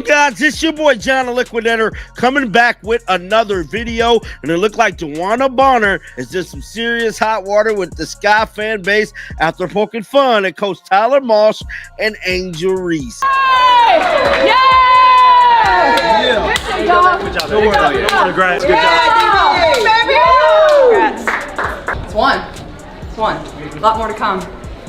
Guys, it's your boy John the Liquidator coming back with another video, and it looked like Dewanna Bonner is just some serious hot water with the Sky fan base after poking fun at Coach Tyler Moss and Angel Reese. Yay! Yeah! Good job. Good job. Don't worry about it. Congrats. Good job. Congrats. It's one. It's one. A lot more to come.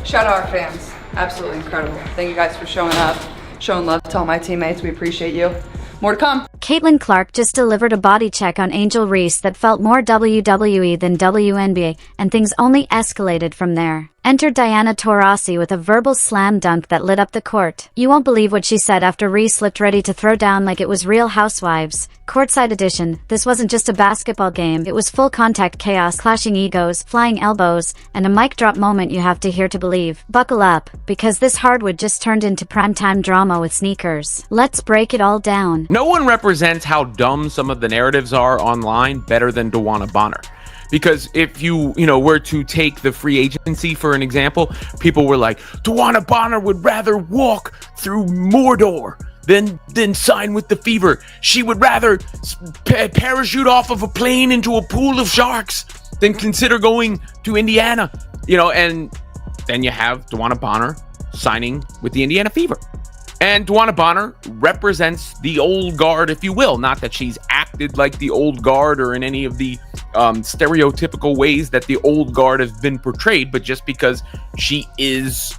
Shout out our fans. Absolutely incredible. Thank you guys for showing up, showing love to all my teammates. We appreciate you. More to come. Caitlin Clark just delivered a body check on Angel Reese that felt more WWE than WNBA, and things only escalated from there. Enter Dewanna Bonner with a verbal slam dunk that lit up the court. You won't believe what she said after Reese looked ready to throw down like it was Real Housewives. Courtside edition, this wasn't just a basketball game, it was full contact chaos, clashing egos, flying elbows, and a mic drop moment you have to hear to believe. Buckle up, because this hardwood just turned into primetime drama with sneakers. Let's break it all down. No one represents how dumb some of the narratives are online better than Dewanna Bonner. Because if you were to take the free agency for an example, people were like, Dewanna Bonner would rather walk through Mordor than sign with the Fever. She would rather parachute off of a plane into a pool of sharks than consider going to Indiana. And then you have Dewanna Bonner signing with the Indiana Fever. And Dewanna Bonner represents the old guard, if you will. Not that she's acted like the old guard or in any of the stereotypical ways that the old guard has been portrayed, but just because she is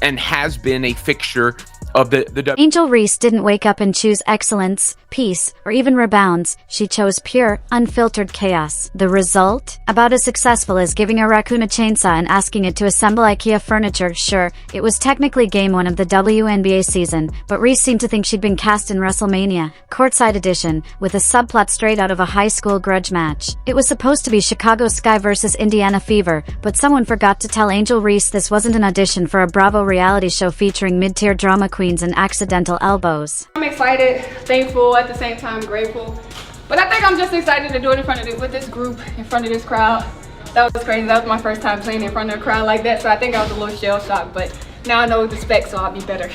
and has been a fixture of the Angel Reese didn't wake up and choose excellence, peace, or even rebounds. She chose pure, unfiltered chaos. The result? About as successful as giving a raccoon a chainsaw and asking it to assemble IKEA furniture. Sure, it was technically game 1 of the WNBA season, but Reese seemed to think she'd been cast in WrestleMania, courtside edition, with a subplot straight out of a high school grudge match. It was supposed to be Chicago Sky versus Indiana Fever, but someone forgot to tell Angel Reese this wasn't an audition for a Bravo reality show featuring mid-tier drama queens and accidental elbows. I'm excited, thankful, at the same time grateful. But I think I'm just excited to do it in front of with this group, in front of this crowd. That was crazy. That was my first time playing in front of a crowd like that, so I think I was a little shell shocked, but now I know what to expect, so I'll be better.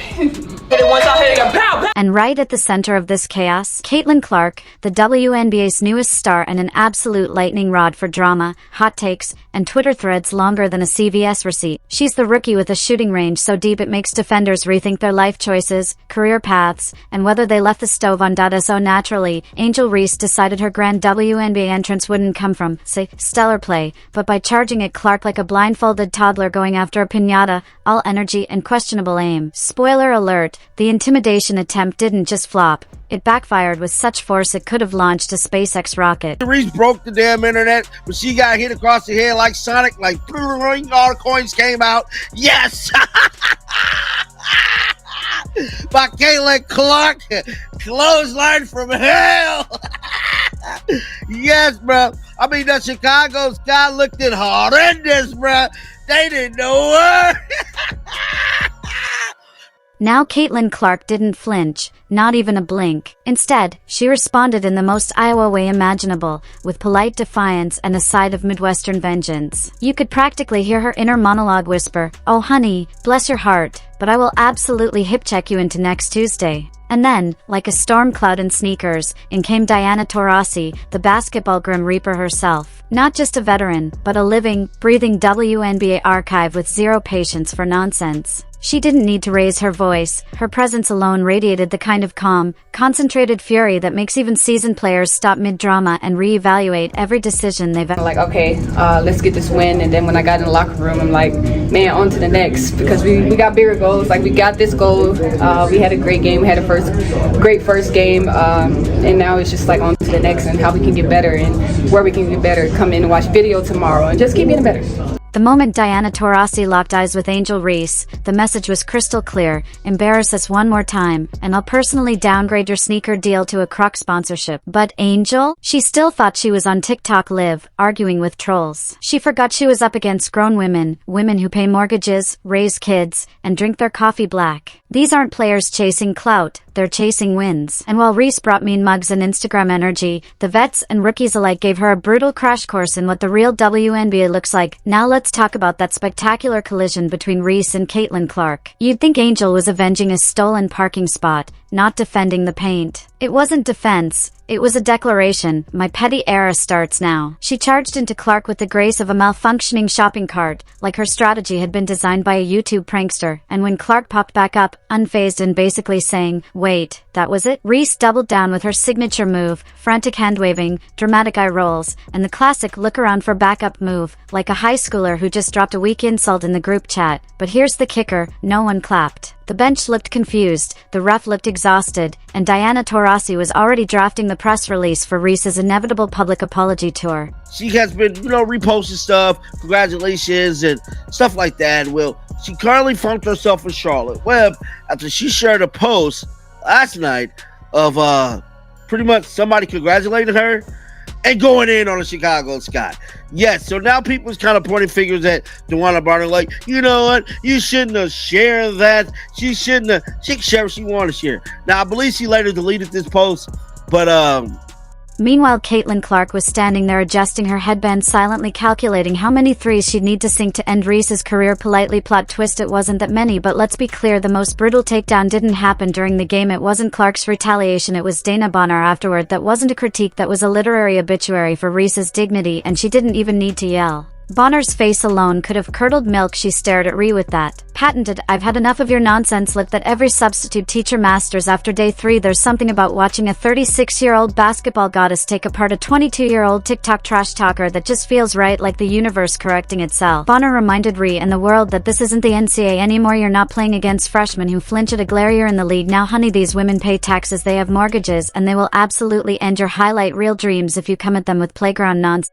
And right at the center of this chaos, Caitlin Clark, the WNBA's newest star and an absolute lightning rod for drama, hot takes, and Twitter threads longer than a CVS receipt. She's the rookie with a shooting range so deep it makes defenders rethink their life choices, career paths, and whether they left the stove on. So naturally, Angel Reese decided her grand WNBA entrance wouldn't come from, say, stellar play, but by charging at Clark like a blindfolded toddler going after a piñata, all energy and questionable aim. Spoiler alert, the intimidation attempt didn't just flop. It backfired with such force it could have launched a SpaceX rocket. Reese broke the damn internet, but she got hit across the head like Sonic, like all the coins came out. Yes! By Caitlin Clark, clothesline from hell. Yes, bro. I mean, the Chicago Sky looked at horrendous, bro. They didn't know her. Now Caitlin Clark didn't flinch, not even a blink. Instead, she responded in the most Iowa way imaginable, with polite defiance and a side of Midwestern vengeance. You could practically hear her inner monologue whisper, "Oh honey, bless your heart, but I will absolutely hip check you into next Tuesday." And then, like a storm cloud in sneakers, in came Dewanna Bonner, the basketball Grim Reaper herself. Not just a veteran, but a living, breathing WNBA archive with zero patience for nonsense. She didn't need to raise her voice. Her presence alone radiated the kind of calm, concentrated fury that makes even seasoned players stop mid-drama and reevaluate every decision they've ever. Like, okay, let's get this win. And then when I got in the locker room, I'm like, man, on to the next. Because we got bigger goals. Like, we got this goal. We had a great game. We had a great first game. And now it's just like on to the next and how we can get better and where we can get better. Come in and watch video tomorrow and just keep getting better. The moment Dewanna Bonner locked eyes with Angel Reese, the message was crystal clear: embarrass us one more time, and I'll personally downgrade your sneaker deal to a Croc sponsorship. But Angel? She still thought she was on TikTok Live, arguing with trolls. She forgot she was up against grown women, women who pay mortgages, raise kids, and drink their coffee black. These aren't players chasing clout, they're chasing wins. And while Reese brought mean mugs and Instagram energy, the vets and rookies alike gave her a brutal crash course in what the real WNBA looks like. Now let's talk about that spectacular collision between Reese and Caitlin Clark. You'd think Angel was avenging a stolen parking spot, not defending the paint. It wasn't defense. It was a declaration. My petty era starts now. She charged into Clark with the grace of a malfunctioning shopping cart, like her strategy had been designed by a YouTube prankster, and when Clark popped back up, unfazed and basically saying, "Wait, that was it?" Reese doubled down with her signature move, frantic hand-waving, dramatic eye rolls, and the classic look around for backup move, like a high schooler who just dropped a weak insult in the group chat. But here's the kicker, no one clapped. The bench looked confused, the ref looked exhausted, and Diana Taurasi was already drafting the press release for Reese's inevitable public apology tour. She has been, reposting stuff, congratulations, and stuff like that. Well, she currently funked herself in Charlotte Web after she shared a post last night of pretty much somebody congratulating her and going in on the Chicago Sky. Yes, so now people's kind of pointing fingers at Dewanna Bonner, like, you know what, you shouldn't have shared that. She can share what she wanted to share. Now, I believe she later deleted this post, but Meanwhile, Caitlin Clark was standing there adjusting her headband, silently calculating how many threes she'd need to sink to end Reese's career. Politely plot twist, it wasn't that many, but let's be clear, the most brutal takedown didn't happen during the game. It wasn't Clark's retaliation, it was Dana Bonner afterward. That wasn't a critique, that was a literary obituary for Reese's dignity, and she didn't even need to yell. Bonner's face alone could have curdled milk. She stared at Ree with that patented, "I've had enough of your nonsense" look that every substitute teacher masters after day 3. There's something about watching a 36-year-old basketball goddess take apart a 22-year-old TikTok trash talker that just feels right, like the universe correcting itself. Bonner reminded Ree and the world that this isn't the NCAA anymore. You're not playing against freshmen who flinch at a glare. You're in the league now, honey. These women pay taxes, they have mortgages, and they will absolutely end your highlight reel dreams if you come at them with playground nonsense.